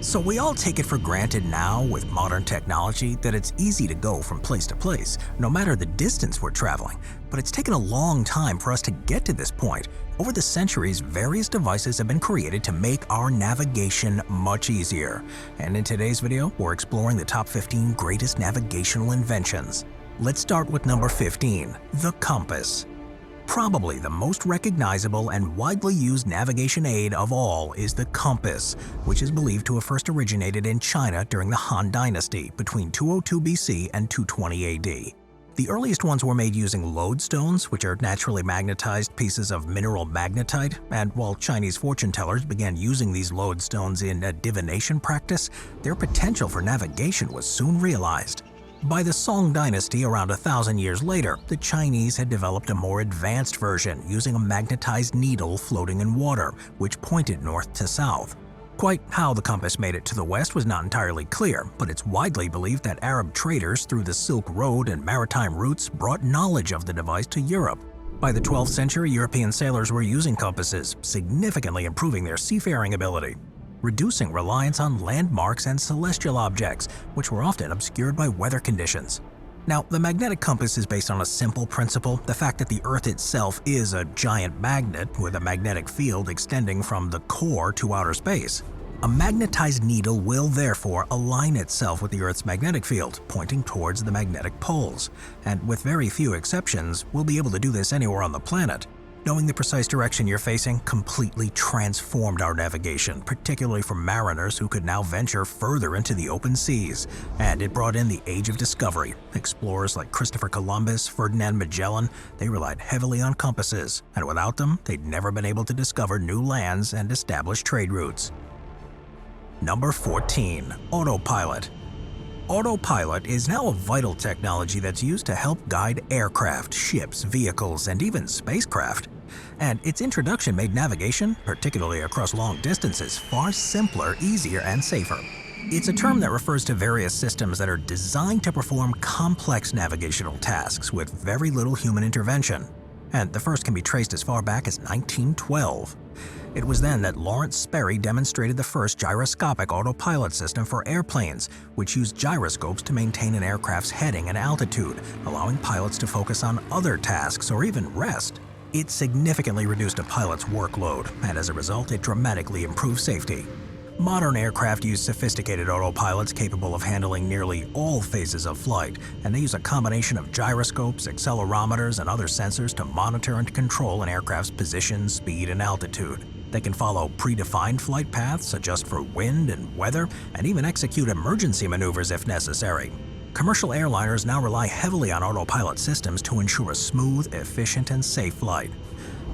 So we all take it for granted now with modern technology that it's easy to go from place to place, no matter the distance we're traveling. But it's taken a long time for us to get to this point. Over the centuries, various devices have been created to make our navigation much easier. And in today's video, we're exploring the top 15 greatest navigational inventions. Let's start with number 15, the compass. Probably the most recognizable and widely used navigation aid of all is the compass, which is believed to have first originated in China during the Han Dynasty between 202 BC and 220 AD. The earliest ones were made using lodestones, which are naturally magnetized pieces of mineral magnetite, and while Chinese fortune tellers began using these lodestones in a divination practice, their potential for navigation was soon realized. By the Song Dynasty around 1,000 years later, the Chinese had developed a more advanced version using a magnetized needle floating in water, which pointed north to south. Quite how the compass made it to the west was not entirely clear, but it's widely believed that Arab traders through the Silk Road and maritime routes brought knowledge of the device to Europe. By the 12th century, European sailors were using compasses, significantly improving their seafaring ability, reducing reliance on landmarks and celestial objects, which were often obscured by weather conditions. Now, the magnetic compass is based on a simple principle, the fact that the Earth itself is a giant magnet with a magnetic field extending from the core to outer space. A magnetized needle will therefore align itself with the Earth's magnetic field, pointing towards the magnetic poles, and with very few exceptions, we'll be able to do this anywhere on the planet. Knowing the precise direction you're facing completely transformed our navigation, particularly for mariners who could now venture further into the open seas. And it brought in the age of discovery. Explorers like Christopher Columbus, Ferdinand Magellan, they relied heavily on compasses, and without them, they'd never been able to discover new lands and establish trade routes. Number 14, Autopilot. Autopilot is now a vital technology that's used to help guide aircraft, ships, vehicles, and even spacecraft. And its introduction made navigation, particularly across long distances, far simpler, easier, and safer. It's a term that refers to various systems that are designed to perform complex navigational tasks with very little human intervention. And the first can be traced as far back as 1912. It was then that Lawrence Sperry demonstrated the first gyroscopic autopilot system for airplanes, which used gyroscopes to maintain an aircraft's heading and altitude, allowing pilots to focus on other tasks or even rest. It significantly reduced a pilot's workload, and as a result, it dramatically improved safety. Modern aircraft use sophisticated autopilots capable of handling nearly all phases of flight, and they use a combination of gyroscopes, accelerometers, and other sensors to monitor and control an aircraft's position, speed, and altitude. They can follow predefined flight paths, adjust for wind and weather, and even execute emergency maneuvers if necessary. Commercial airliners now rely heavily on autopilot systems to ensure a smooth, efficient, and safe flight.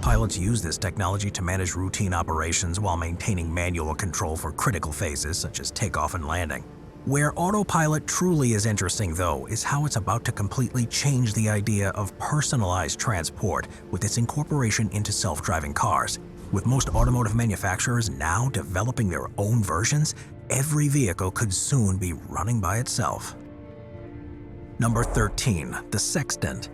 Pilots use this technology to manage routine operations while maintaining manual control for critical phases such as takeoff and landing. Where autopilot truly is interesting, though, is how it's about to completely change the idea of personalized transport with its incorporation into self-driving cars. With most automotive manufacturers now developing their own versions, every vehicle could soon be running by itself. Number 13, the sextant.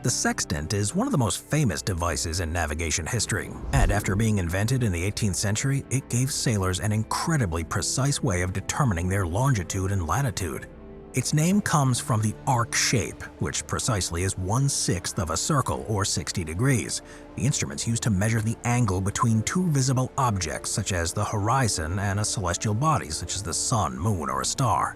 The sextant is one of the most famous devices in navigation history, and after being invented in the 18th century, it gave sailors an incredibly precise way of determining their longitude and latitude. Its name comes from the arc shape, which precisely is 1/6 of a circle, or 60 degrees. The instrument's used to measure the angle between two visible objects, such as the horizon, and a celestial body, such as the sun, moon, or a star.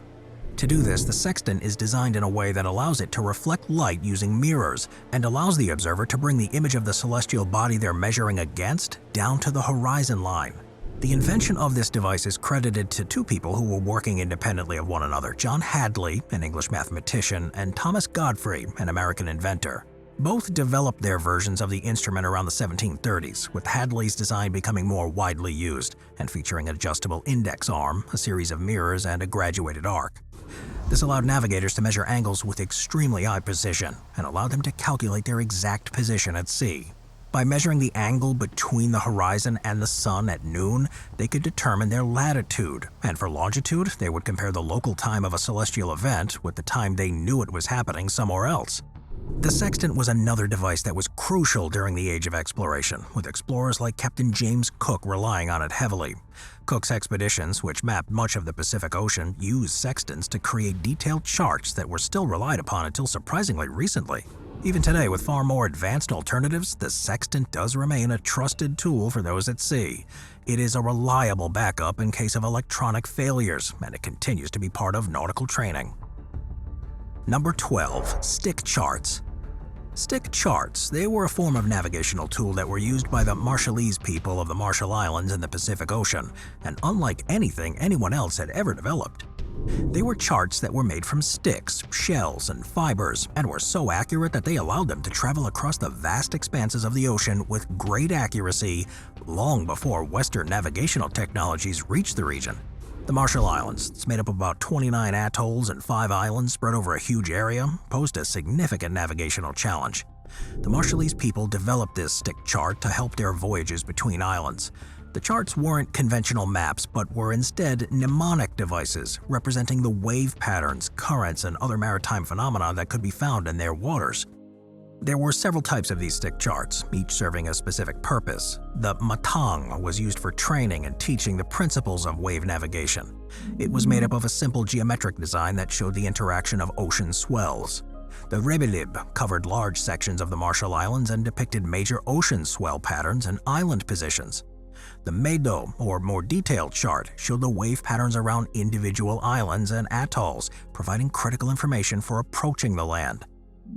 To do this, the sextant is designed in a way that allows it to reflect light using mirrors, and allows the observer to bring the image of the celestial body they're measuring against down to the horizon line. The invention of this device is credited to two people who were working independently of one another: John Hadley, an English mathematician, and Thomas Godfrey, an American inventor. Both developed their versions of the instrument around the 1730s, with Hadley's design becoming more widely used and featuring an adjustable index arm, a series of mirrors, and a graduated arc. This allowed navigators to measure angles with extremely high precision and allowed them to calculate their exact position at sea. By measuring the angle between the horizon and the sun at noon, they could determine their latitude, and for longitude, they would compare the local time of a celestial event with the time they knew it was happening somewhere else. The sextant was another device that was crucial during the Age of Exploration, with explorers like Captain James Cook relying on it heavily. Cook's expeditions, which mapped much of the Pacific Ocean, used sextants to create detailed charts that were still relied upon until surprisingly recently. Even today, with far more advanced alternatives, the sextant does remain a trusted tool for those at sea. It is a reliable backup in case of electronic failures, and it continues to be part of nautical training. Number 12. Stick charts. Stick charts, they were a form of navigational tool that were used by the Marshallese people of the Marshall Islands in the Pacific Ocean, and unlike anything anyone else had ever developed. They were charts that were made from sticks, shells, and fibers, and were so accurate that they allowed them to travel across the vast expanses of the ocean with great accuracy long before Western navigational technologies reached the region. The Marshall Islands, it's made up of about 29 atolls and 5 islands spread over a huge area, posed a significant navigational challenge. The Marshallese people developed this stick chart to help their voyages between islands. The charts weren't conventional maps, but were instead mnemonic devices representing the wave patterns, currents, and other maritime phenomena that could be found in their waters. There were several types of these stick charts, each serving a specific purpose. The matang was used for training and teaching the principles of wave navigation. It was made up of a simple geometric design that showed the interaction of ocean swells. The rebelib covered large sections of the Marshall Islands and depicted major ocean swell patterns and island positions. The Medo, or more detailed chart, showed the wave patterns around individual islands and atolls, providing critical information for approaching the land.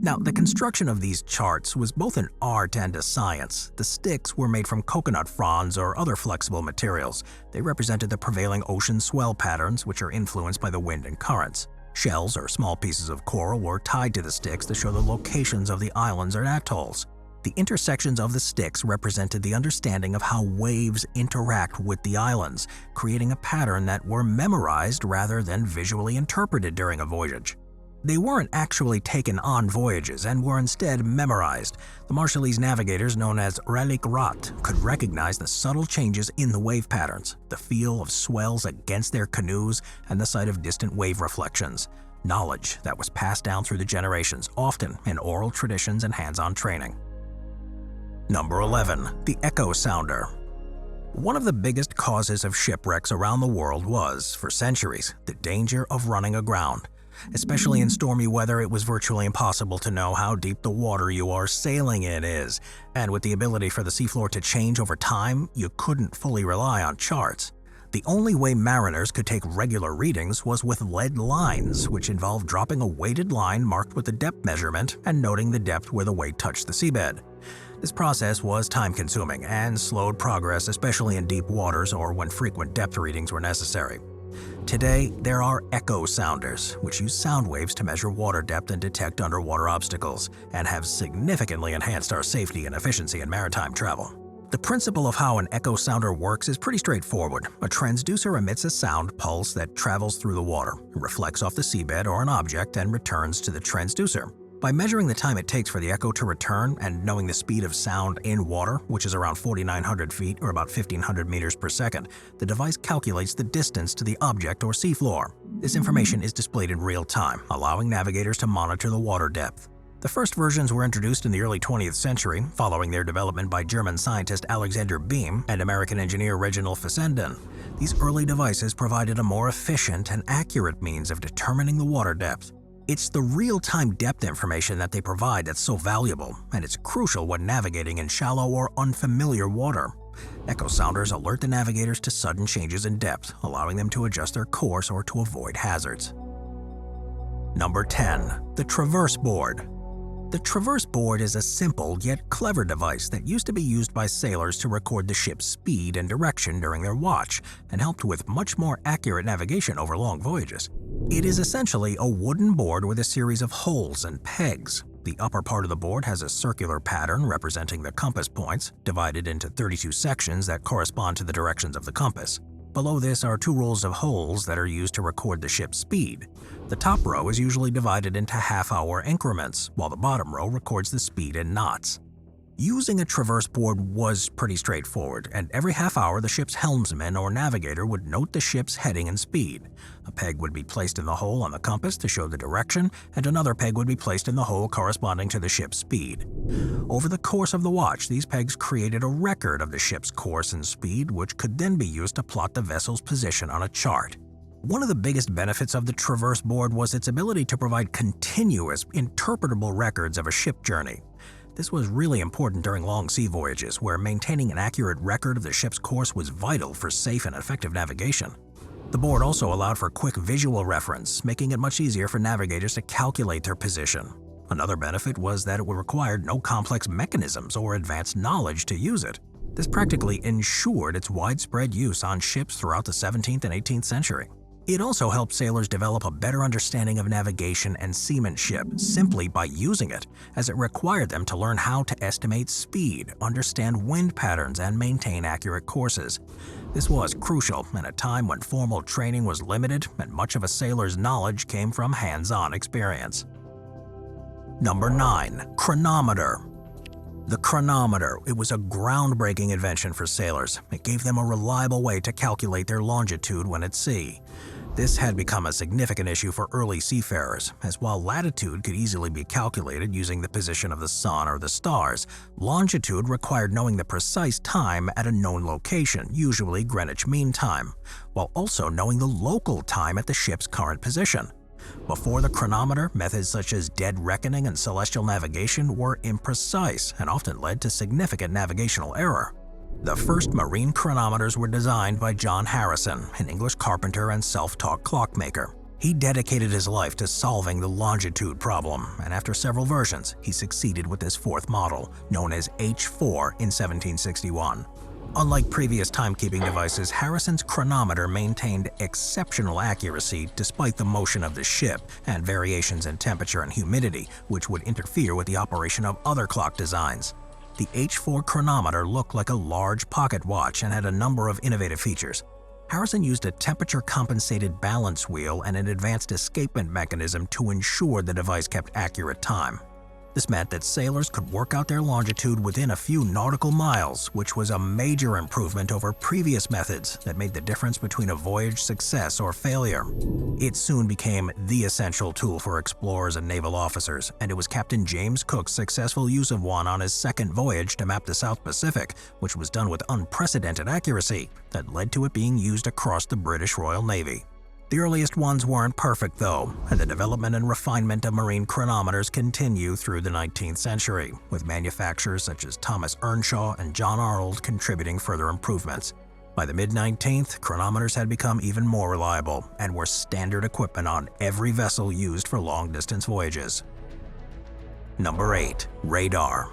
Now, the construction of these charts was both an art and a science. The sticks were made from coconut fronds or other flexible materials. They represented the prevailing ocean swell patterns, which are influenced by the wind and currents. Shells or small pieces of coral were tied to the sticks to show the locations of the islands or atolls. The intersections of the sticks represented the understanding of how waves interact with the islands, creating a pattern that were memorized rather than visually interpreted during a voyage. They weren't actually taken on voyages and were instead memorized. The Marshallese navigators, known as Ralik Rat, could recognize the subtle changes in the wave patterns, the feel of swells against their canoes, and the sight of distant wave reflections. Knowledge that was passed down through the generations, often in oral traditions and hands-on training. Number 11. The Echo Sounder. One of the biggest causes of shipwrecks around the world was, for centuries, the danger of running aground. Especially in stormy weather, it was virtually impossible to know how deep the water you are sailing in is, and with the ability for the seafloor to change over time, you couldn't fully rely on charts. The only way mariners could take regular readings was with lead lines, which involved dropping a weighted line marked with the depth measurement and noting the depth where the weight touched the seabed. This process was time-consuming and slowed progress, especially in deep waters or when frequent depth readings were necessary. Today, there are echo sounders, which use sound waves to measure water depth and detect underwater obstacles, and have significantly enhanced our safety and efficiency in maritime travel. The principle of how an echo sounder works is pretty straightforward. A transducer emits a sound pulse that travels through the water, reflects off the seabed or an object, and returns to the transducer. By measuring the time it takes for the echo to return and knowing the speed of sound in water, which is around 4,900 feet or about 1,500 meters per second, the device calculates the distance to the object or seafloor. This information is displayed in real time, allowing navigators to monitor the water depth. The first versions were introduced in the early 20th century, following their development by German scientist Alexander Behm and American engineer Reginald Fessenden. These early devices provided a more efficient and accurate means of determining the water depth. It's the real-time depth information that they provide that's so valuable, and it's crucial when navigating in shallow or unfamiliar water. Echo sounders alert the navigators to sudden changes in depth, allowing them to adjust their course or to avoid hazards. Number 10. The Traverse Board. The Traverse Board is a simple yet clever device that used to be used by sailors to record the ship's speed and direction during their watch, and helped with much more accurate navigation over long voyages. It is essentially a wooden board with a series of holes and pegs. The upper part of the board has a circular pattern representing the compass points, divided into 32 sections that correspond to the directions of the compass. Below this are 2 rows of holes that are used to record the ship's speed. The top row is usually divided into half-hour increments, while the bottom row records the speed in knots. Using a traverse board was pretty straightforward, and every half hour the ship's helmsman or navigator would note the ship's heading and speed. A peg would be placed in the hole on the compass to show the direction, and another peg would be placed in the hole corresponding to the ship's speed. Over the course of the watch, these pegs created a record of the ship's course and speed, which could then be used to plot the vessel's position on a chart. One of the biggest benefits of the traverse board was its ability to provide continuous, interpretable records of a ship journey. This was really important during long sea voyages, where maintaining an accurate record of the ship's course was vital for safe and effective navigation. The board also allowed for quick visual reference, making it much easier for navigators to calculate their position. Another benefit was that it required no complex mechanisms or advanced knowledge to use it. This practically ensured its widespread use on ships throughout the 17th and 18th century. It also helped sailors develop a better understanding of navigation and seamanship simply by using it, as it required them to learn how to estimate speed, understand wind patterns, and maintain accurate courses. This was crucial at a time when formal training was limited and much of a sailor's knowledge came from hands-on experience. Number 9. Chronometer. The chronometer. It was a groundbreaking invention for sailors. It gave them a reliable way to calculate their longitude when at sea. This had become a significant issue for early seafarers, as while latitude could easily be calculated using the position of the sun or the stars, longitude required knowing the precise time at a known location, usually Greenwich Mean Time, while also knowing the local time at the ship's current position. Before the chronometer, methods such as dead reckoning and celestial navigation were imprecise and often led to significant navigational error. The first marine chronometers were designed by John Harrison, an English carpenter and self-taught clockmaker. He dedicated his life to solving the longitude problem, and after several versions, he succeeded with his fourth model, known as H4 in 1761. Unlike previous timekeeping devices, Harrison's chronometer maintained exceptional accuracy despite the motion of the ship and variations in temperature and humidity, which would interfere with the operation of other clock designs. The H4 chronometer looked like a large pocket watch and had a number of innovative features. Harrison used a temperature-compensated balance wheel and an advanced escapement mechanism to ensure the device kept accurate time. This meant that sailors could work out their longitude within a few nautical miles, which was a major improvement over previous methods that made the difference between a voyage success or failure. It soon became the essential tool for explorers and naval officers, and it was Captain James Cook's successful use of one on his second voyage to map the South Pacific, which was done with unprecedented accuracy, that led to it being used across the British Royal Navy. The earliest ones weren't perfect though, and the development and refinement of marine chronometers continue through the 19th century, with manufacturers such as Thomas Earnshaw and John Arnold contributing further improvements. By the mid-19th, chronometers had become even more reliable and were standard equipment on every vessel used for long-distance voyages. Number 8. Radar.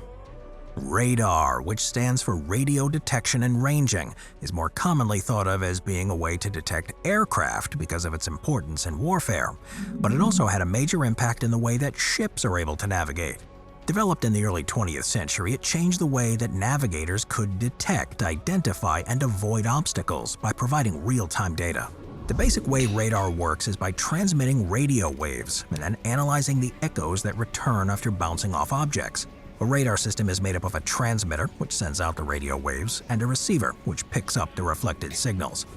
Radar, which stands for radio detection and ranging, is more commonly thought of as being a way to detect aircraft because of its importance in warfare, but it also had a major impact in the way that ships are able to navigate. Developed in the early 20th century, it changed the way that navigators could detect, identify, and avoid obstacles by providing real-time data. The basic way radar works is by transmitting radio waves and then analyzing the echoes that return after bouncing off objects. A radar system is made up of a transmitter, which sends out the radio waves, and a receiver, which picks up the reflected signals.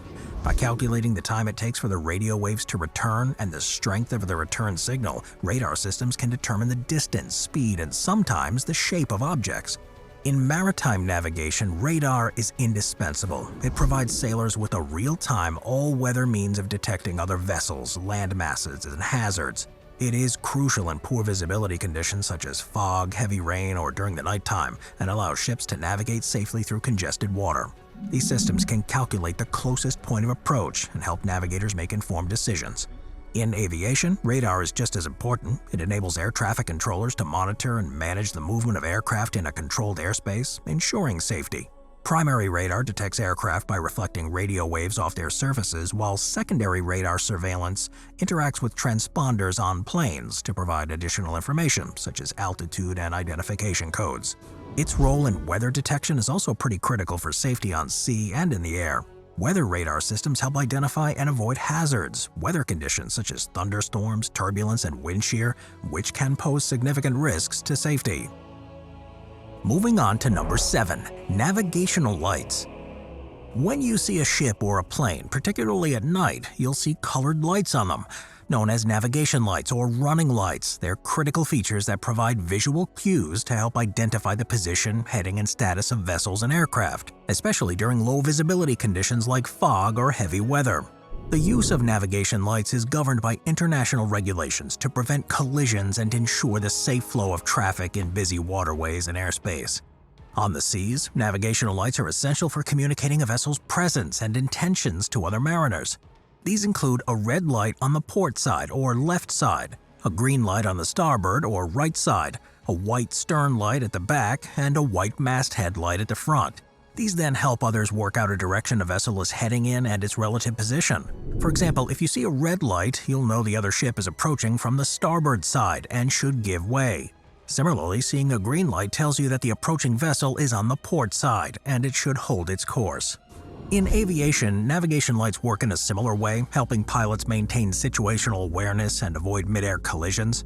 By calculating the time it takes for the radio waves to return and the strength of the return signal, radar systems can determine the distance, speed, and sometimes the shape of objects. In maritime navigation, radar is indispensable. It provides sailors with a real-time, all-weather means of detecting other vessels, land masses, and hazards. It is crucial in poor visibility conditions such as fog, heavy rain, or during the nighttime, and allows ships to navigate safely through congested water. These systems can calculate the closest point of approach and help navigators make informed decisions. In aviation, radar is just as important. It enables air traffic controllers to monitor and manage the movement of aircraft in a controlled airspace, ensuring safety. Primary radar detects aircraft by reflecting radio waves off their surfaces, while secondary radar surveillance interacts with transponders on planes to provide additional information, such as altitude and identification codes. Its role in weather detection is also pretty critical for safety on sea and in the air. Weather radar systems help identify and avoid hazards, weather conditions such as thunderstorms, turbulence, and wind shear, which can pose significant risks to safety. Moving on to number 7, navigational lights. When you see a ship or a plane, particularly at night, you'll see colored lights on them. Known as navigation lights or running lights, they're critical features that provide visual cues to help identify the position, heading, and status of vessels and aircraft, especially during low visibility conditions like fog or heavy weather. The use of navigation lights is governed by international regulations to prevent collisions and ensure the safe flow of traffic in busy waterways and airspace. On the seas, navigational lights are essential for communicating a vessel's presence and intentions to other mariners. These include a red light on the port side or left side, a green light on the starboard or right side, a white stern light at the back, and a white masthead light at the front. These then help others work out a direction a vessel is heading in and its relative position. For example, if you see a red light, you'll know the other ship is approaching from the starboard side and should give way. Similarly, seeing a green light tells you that the approaching vessel is on the port side and it should hold its course. In aviation, navigation lights work in a similar way, helping pilots maintain situational awareness and avoid mid-air collisions.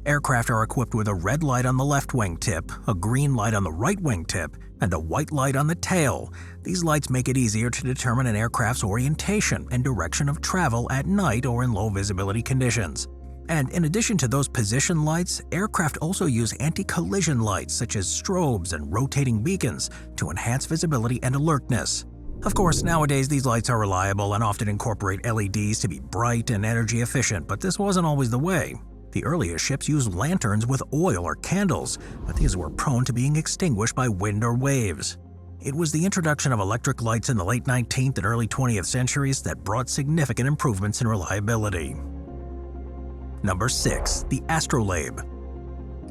Aircraft are equipped with a red light on the left wingtip, a green light on the right wingtip, and a white light on the tail. These lights make it easier to determine an aircraft's orientation and direction of travel at night or in low visibility conditions. And in addition to those position lights, aircraft also use anti-collision lights such as strobes and rotating beacons to enhance visibility and alertness. Of course, nowadays these lights are reliable and often incorporate LEDs to be bright and energy efficient, but this wasn't always the way. The earliest ships used lanterns with oil or candles, but these were prone to being extinguished by wind or waves. It was the introduction of electric lights in the late 19th and early 20th centuries that brought significant improvements in reliability. Number 6. The Astrolabe.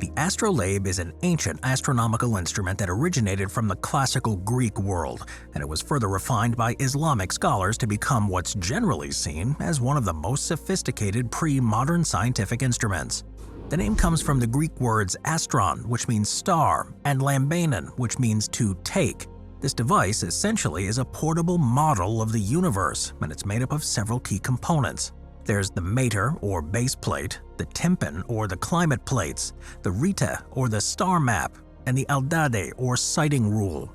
The astrolabe is an ancient astronomical instrument that originated from the classical Greek world, and it was further refined by Islamic scholars to become what's generally seen as one of the most sophisticated pre-modern scientific instruments. The name comes from the Greek words astron, which means star, and lambanon, which means to take. This device essentially is a portable model of the universe, and it's made up of several key components. There's the mater, or base plate, the tympan, or the climate plates, the rita, or the star map, and the aldade, or sighting rule.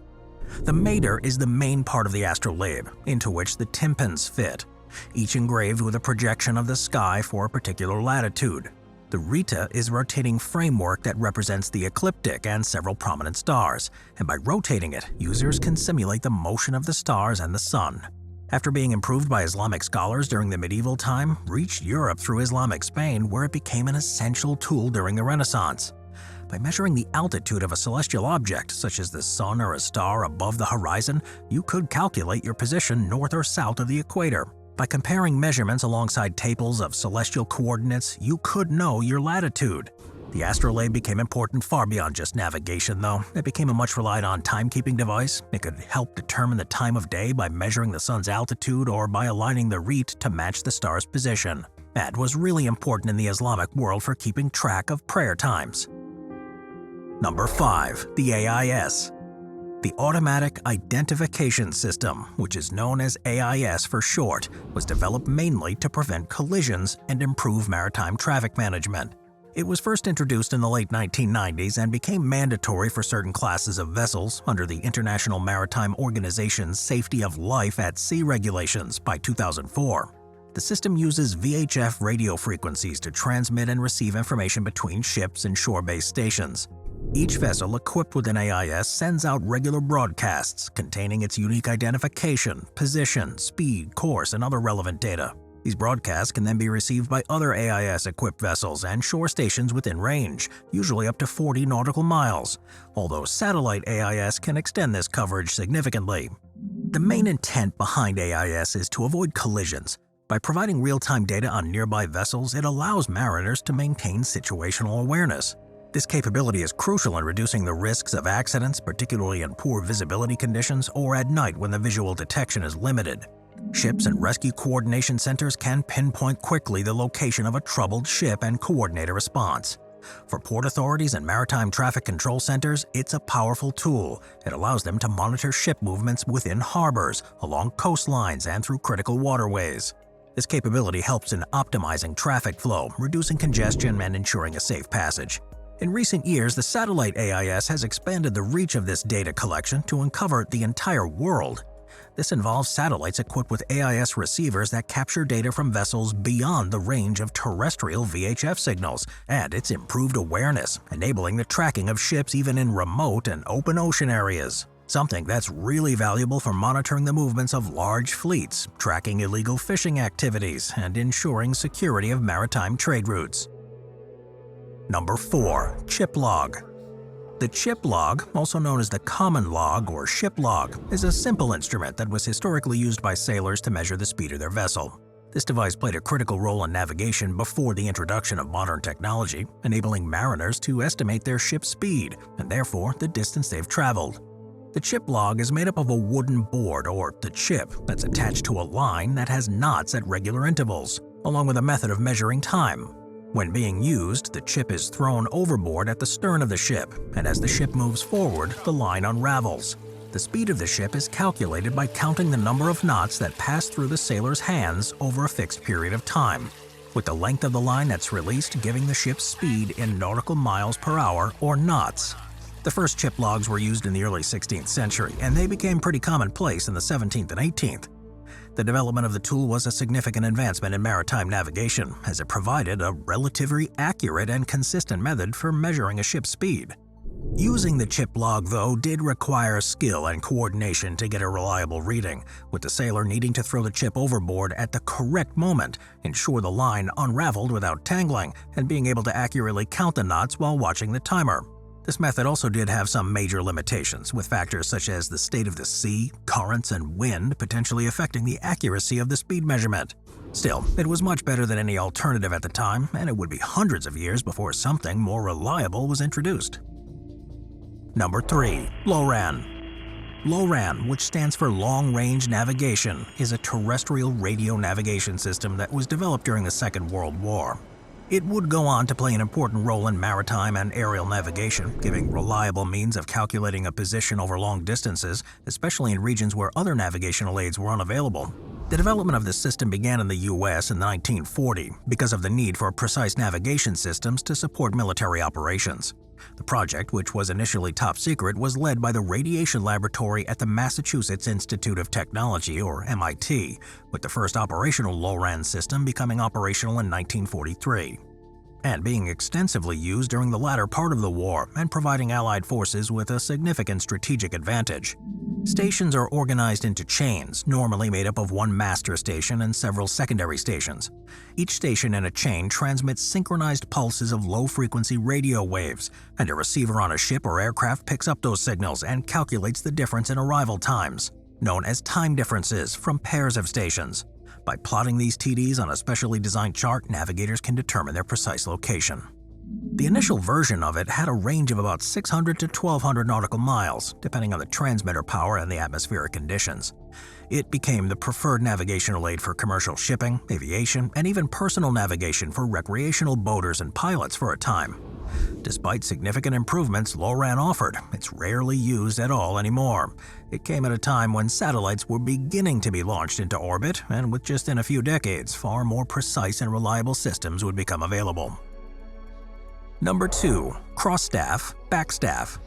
The mater is the main part of the astrolabe, into which the tympans fit, each engraved with a projection of the sky for a particular latitude. The rita is a rotating framework that represents the ecliptic and several prominent stars, and by rotating it, users can simulate the motion of the stars and the sun. After being improved by Islamic scholars during the medieval time, reached Europe through Islamic Spain, where it became an essential tool during the Renaissance. By measuring the altitude of a celestial object, such as the sun or a star above the horizon, you could calculate your position north or south of the equator. By comparing measurements alongside tables of celestial coordinates, you could know your latitude. The astrolabe became important far beyond just navigation, though. It became a much relied on timekeeping device. It could help determine the time of day by measuring the sun's altitude or by aligning the rete to match the star's position. That was really important in the Islamic world for keeping track of prayer times. Number 5. The AIS. The Automatic Identification System, which is known as AIS for short, was developed mainly to prevent collisions and improve maritime traffic management. It was first introduced in the late 1990s and became mandatory for certain classes of vessels under the International Maritime Organization's Safety of Life at Sea regulations by 2004. The system uses VHF radio frequencies to transmit and receive information between ships and shore-based stations. Each vessel equipped with an AIS sends out regular broadcasts containing its unique identification, position, speed, course, and other relevant data. These broadcasts can then be received by other AIS-equipped vessels and shore stations within range, usually up to 40 nautical miles, although satellite AIS can extend this coverage significantly. The main intent behind AIS is to avoid collisions. By providing real-time data on nearby vessels, it allows mariners to maintain situational awareness. This capability is crucial in reducing the risks of accidents, particularly in poor visibility conditions or at night when the visual detection is limited. Ships and rescue coordination centers can pinpoint quickly the location of a troubled ship and coordinate a response. For port authorities and maritime traffic control centers, it's a powerful tool. It allows them to monitor ship movements within harbors, along coastlines, and through critical waterways. This capability helps in optimizing traffic flow, reducing congestion, and ensuring a safe passage. In recent years, the satellite AIS has expanded the reach of this data collection to uncover the entire world. This involves satellites equipped with AIS receivers that capture data from vessels beyond the range of terrestrial VHF signals, and its improved awareness, enabling the tracking of ships even in remote and open ocean areas. Something that's really valuable for monitoring the movements of large fleets, tracking illegal fishing activities, and ensuring security of maritime trade routes. Number 4. Chip log. The chip log, also known as the common log or ship log, is a simple instrument that was historically used by sailors to measure the speed of their vessel. This device played a critical role in navigation before the introduction of modern technology, enabling mariners to estimate their ship's speed and therefore the distance they've traveled. The chip log is made up of a wooden board, or the chip, that's attached to a line that has knots at regular intervals, along with a method of measuring time. When being used, the chip is thrown overboard at the stern of the ship, and as the ship moves forward, the line unravels. The speed of the ship is calculated by counting the number of knots that pass through the sailor's hands over a fixed period of time, with the length of the line that's released giving the ship's speed in nautical miles per hour or knots. The first chip logs were used in the early 16th century, and they became pretty commonplace in the 17th and 18th. The development of the tool was a significant advancement in maritime navigation, as it provided a relatively accurate and consistent method for measuring a ship's speed. Using the chip log, though, did require skill and coordination to get a reliable reading, with the sailor needing to throw the chip overboard at the correct moment, ensure the line unraveled without tangling, and being able to accurately count the knots while watching the timer. This method also did have some major limitations, with factors such as the state of the sea, currents, and wind potentially affecting the accuracy of the speed measurement. Still, it was much better than any alternative at the time, and it would be hundreds of years before something more reliable was introduced. Number 3. Loran. Loran, which stands for Long Range Navigation, is a terrestrial radio navigation system that was developed during the Second World War. It would go on to play an important role in maritime and aerial navigation, giving reliable means of calculating a position over long distances, especially in regions where other navigational aids were unavailable. The development of this system began in the US in 1940 because of the need for precise navigation systems to support military operations. The project, which was initially top secret, was led by the Radiation Laboratory at the Massachusetts Institute of Technology, or MIT, with the first operational Loran system becoming operational in 1943, and being extensively used during the latter part of the war and providing Allied forces with a significant strategic advantage. Stations are organized into chains, normally made up of one master station and several secondary stations. Each station in a chain transmits synchronized pulses of low-frequency radio waves, and a receiver on a ship or aircraft picks up those signals and calculates the difference in arrival times, known as time differences, from pairs of stations. By plotting these TDs on a specially designed chart, navigators can determine their precise location. The initial version of it had a range of about 600 to 1,200 nautical miles, depending on the transmitter power and the atmospheric conditions. It became the preferred navigational aid for commercial shipping, aviation, and even personal navigation for recreational boaters and pilots for a time. Despite significant improvements Loran offered, it's rarely used at all anymore. It came at a time when satellites were beginning to be launched into orbit, and within a few decades, far more precise and reliable systems would become available. Number 2. Crossstaff, Backstaff.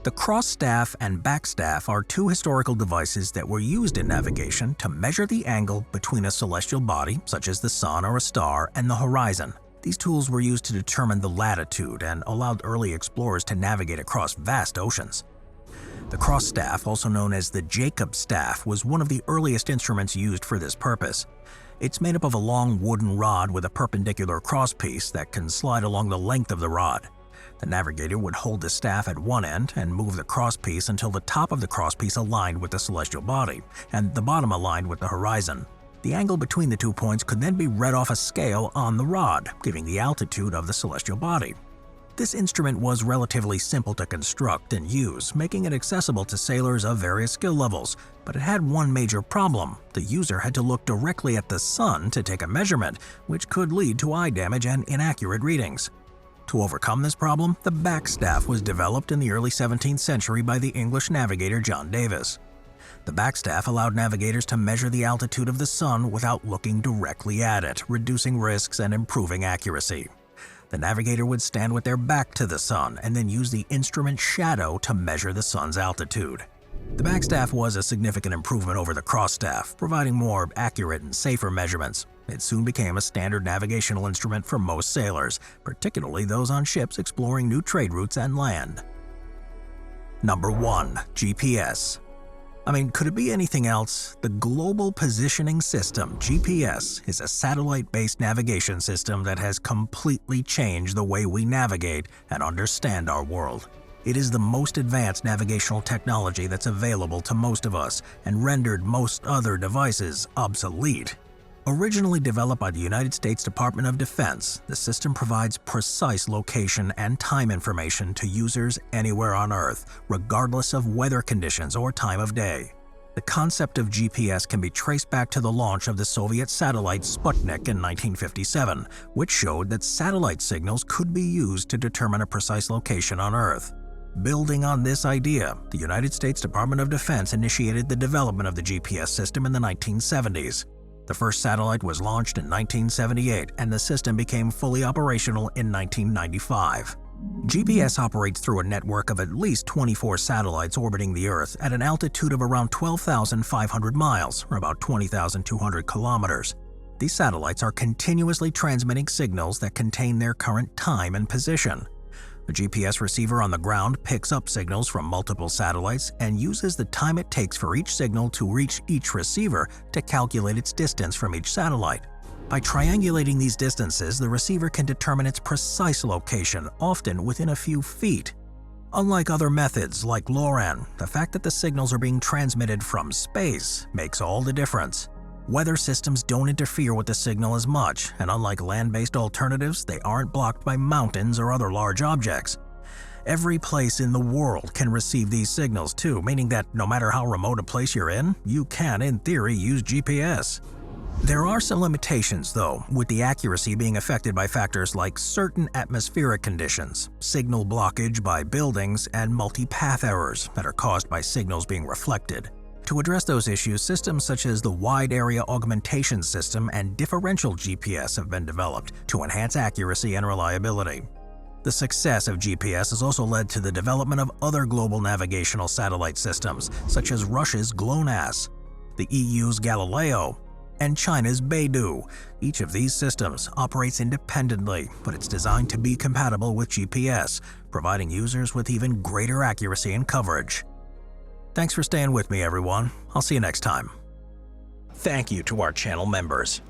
The crossstaff and backstaff are two historical devices that were used in navigation to measure the angle between a celestial body, such as the sun or a star, and the horizon. These tools were used to determine the latitude and allowed early explorers to navigate across vast oceans. The crossstaff, also known as the Jacob staff, was one of the earliest instruments used for this purpose. It's made up of a long wooden rod with a perpendicular crosspiece that can slide along the length of the rod. The navigator would hold the staff at one end and move the crosspiece until the top of the crosspiece aligned with the celestial body, and the bottom aligned with the horizon. The angle between the 2 points could then be read off a scale on the rod, giving the altitude of the celestial body. This instrument was relatively simple to construct and use, making it accessible to sailors of various skill levels, but it had one major problem. The user had to look directly at the sun to take a measurement, which could lead to eye damage and inaccurate readings. To overcome this problem, the backstaff was developed in the early 17th century by the English navigator John Davis. The backstaff allowed navigators to measure the altitude of the sun without looking directly at it, reducing risks and improving accuracy. The navigator would stand with their back to the sun and then use the instrument shadow to measure the sun's altitude. The Backstaff was a significant improvement over the crossstaff, providing more accurate and safer measurements. It soon became a standard navigational instrument for most sailors, particularly those on ships exploring new trade routes and land. Number 1. GPS. Could it be anything else? The Global Positioning System, GPS, is a satellite-based navigation system that has completely changed the way we navigate and understand our world. It is the most advanced navigational technology that's available to most of us and rendered most other devices obsolete. Originally developed by the United States Department of Defense, the system provides precise location and time information to users anywhere on Earth, regardless of weather conditions or time of day. The concept of GPS can be traced back to the launch of the Soviet satellite Sputnik in 1957, which showed that satellite signals could be used to determine a precise location on Earth. Building on this idea, the United States Department of Defense initiated the development of the GPS system in the 1970s. The first satellite was launched in 1978, and the system became fully operational in 1995. GPS operates through a network of at least 24 satellites orbiting the Earth at an altitude of around 12,500 miles, or about 20,200 kilometers. These satellites are continuously transmitting signals that contain their current time and position. A GPS receiver on the ground picks up signals from multiple satellites and uses the time it takes for each signal to reach each receiver to calculate its distance from each satellite. By triangulating these distances, the receiver can determine its precise location, often within a few feet. Unlike other methods like Loran, the fact that the signals are being transmitted from space makes all the difference. Weather systems don't interfere with the signal as much, and unlike land-based alternatives, they aren't blocked by mountains or other large objects. Every place in the world can receive these signals too, meaning that no matter how remote a place you're in, you can, in theory, use GPS. There are some limitations, though, with the accuracy being affected by factors like certain atmospheric conditions, signal blockage by buildings, and multipath errors that are caused by signals being reflected. To address those issues, systems such as the Wide Area Augmentation System and Differential GPS have been developed to enhance accuracy and reliability. The success of GPS has also led to the development of other global navigational satellite systems, such as Russia's GLONASS, the EU's Galileo, and China's Beidou. Each of these systems operates independently, but it's designed to be compatible with GPS, providing users with even greater accuracy and coverage. Thanks for staying with me, everyone. I'll see you next time. Thank you to our channel members.